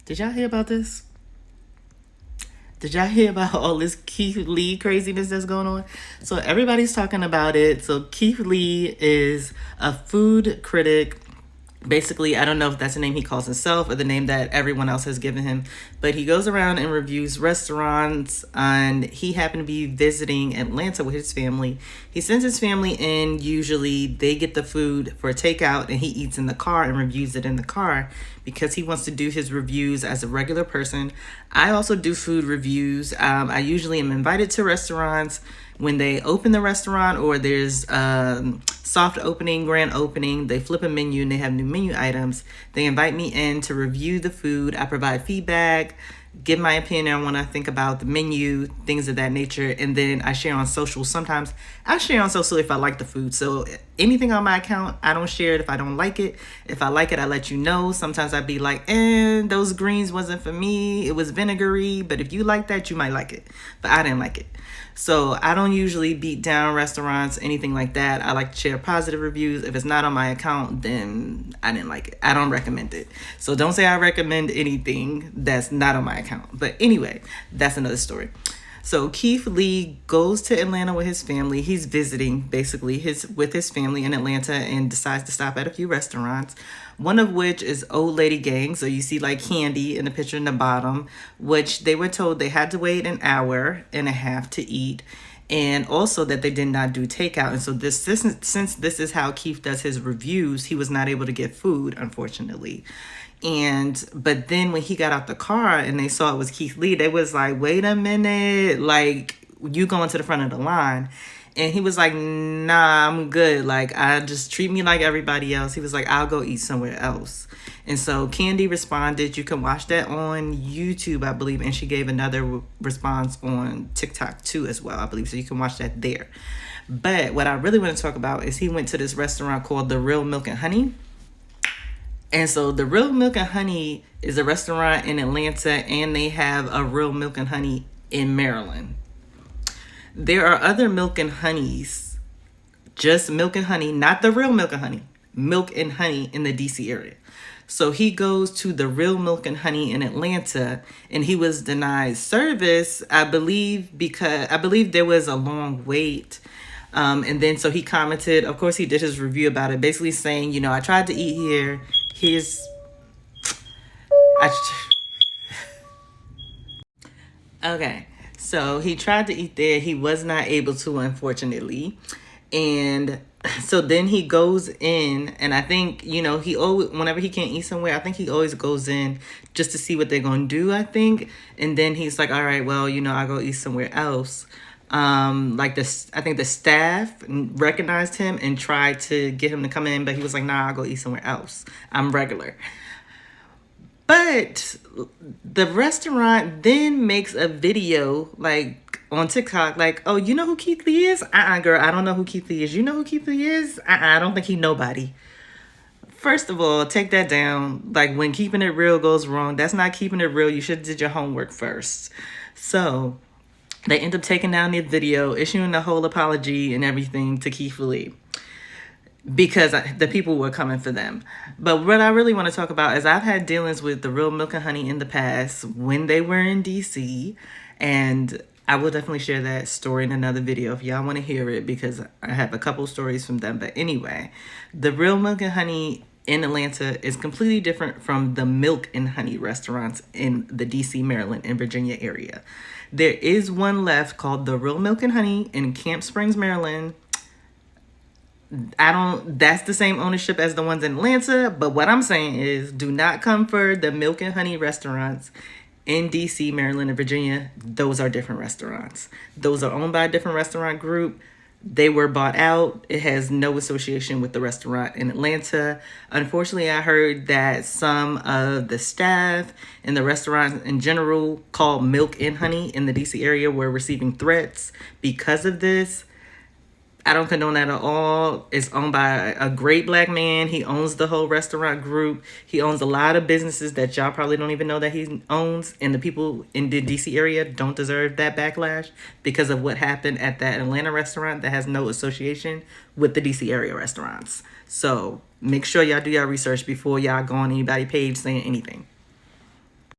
Did y'all hear about this? Did y'all hear about all this Keith Lee craziness that's going on? So everybody's talking about it. So Keith Lee is a food critic. Basically, I don't know if that's the name he calls himself or the name that everyone else has given him, but he goes around and reviews restaurants, and he happened to be visiting Atlanta with his family. He sends his family in. Usually they get the food for takeout and he eats in the car and reviews it in the car because he wants to do his reviews as a regular person. I also do food reviews. I usually am invited to restaurants when they open the restaurant, or there's soft opening, grand opening. They flip a menu and they have new menu items. They invite me in to review the food. I provide feedback, give my opinion on what I think about the menu, things of that nature, and then I share on social. Sometimes I share on social if I like the food. So anything on my account, I don't share it if I don't like it. If I like it, I let you know. Sometimes I'd be like, those greens wasn't for me. It was vinegary, but if you like that, you might like it. But I didn't like it. So I don't usually beat down restaurants, anything like that. I like to share positive reviews. If it's not on my account, then I didn't like it. I don't recommend it. So don't say I recommend anything that's not on my account. But anyway, that's another story. So Keith Lee goes to Atlanta with his family. He's visiting basically with his family in Atlanta and decides to stop at a few restaurants. One of which is Old Lady Gang. So you see like Candy in the picture in the bottom, which they were told they had to wait an hour and a half to eat. And also that they did not do takeout. And so since this is how Keith does his reviews, he was not able to get food, unfortunately. But then when he got out the car and they saw it was Keith Lee, they was like, wait a minute, like, you going to the front of the line. And he was like, nah, I'm good. Like, I just treat me like everybody else. He was like, I'll go eat somewhere else. And so Candy responded. You can watch that on YouTube, I believe. And she gave another response on TikTok too as well, I believe. So you can watch that there. But what I really want to talk about is he went to this restaurant called The Real Milk and Honey. And so The Real Milk and Honey is a restaurant in Atlanta, and they have a Real Milk and Honey in Maryland. There are other milk and honeys, just milk and honey, not the real milk and honey, milk and honey in the DC area. So he goes to The Real Milk and Honey in Atlanta, and he was denied service, I believe there was a long wait. And then so he commented, of course he did his review about it, basically saying, I tried to eat here. Okay. So he tried to eat there. He was not able to, unfortunately. And so then he goes in, and I think, he always, whenever he can't eat somewhere, I think he always goes in just to see what they're going to do, I think. And then he's like, all right, well, I'll go eat somewhere else. I think the staff recognized him and tried to get him to come in, but he was like, nah, I'll go eat somewhere else. I'm regular. But the restaurant then makes a video like on TikTok, like, oh, you know who Keith Lee is? Girl, I don't know who Keith Lee is. You know who Keith Lee is? I don't think he nobody. First of all, take that down. Like, when keeping it real goes wrong, that's not keeping it real. You should have did your homework first. So they end up taking down the video, issuing the whole apology and everything to Keith Lee, because the people were coming for them. But what I really want to talk about is I've had dealings with The Real Milk and Honey in the past when they were in DC, and I will definitely share that story in another video if y'all want to hear it, because I have a couple stories from them. But anyway, The Real Milk and Honey in Atlanta is completely different from the Milk and Honey restaurants in the DC, Maryland, and Virginia area. There is one left called The Real Milk and Honey in Camp Springs, Maryland. That's the same ownership as the ones in Atlanta, but what I'm saying is do not come for the Milk and Honey restaurants in DC, Maryland, and Virginia. Those are different restaurants. Those are owned by a different restaurant group. They were bought out. It has no association with the restaurant in Atlanta. Unfortunately, I heard that some of the staff in the restaurant in general called Milk and Honey in the DC area were receiving threats because of this. I don't condone that at all. It's owned by a great black man. He owns the whole restaurant group. He owns a lot of businesses that y'all probably don't even know that he owns. And the people in the DC area don't deserve that backlash because of what happened at that Atlanta restaurant that has no association with the DC area restaurants. So make sure y'all do your research before y'all go on anybody's page saying anything.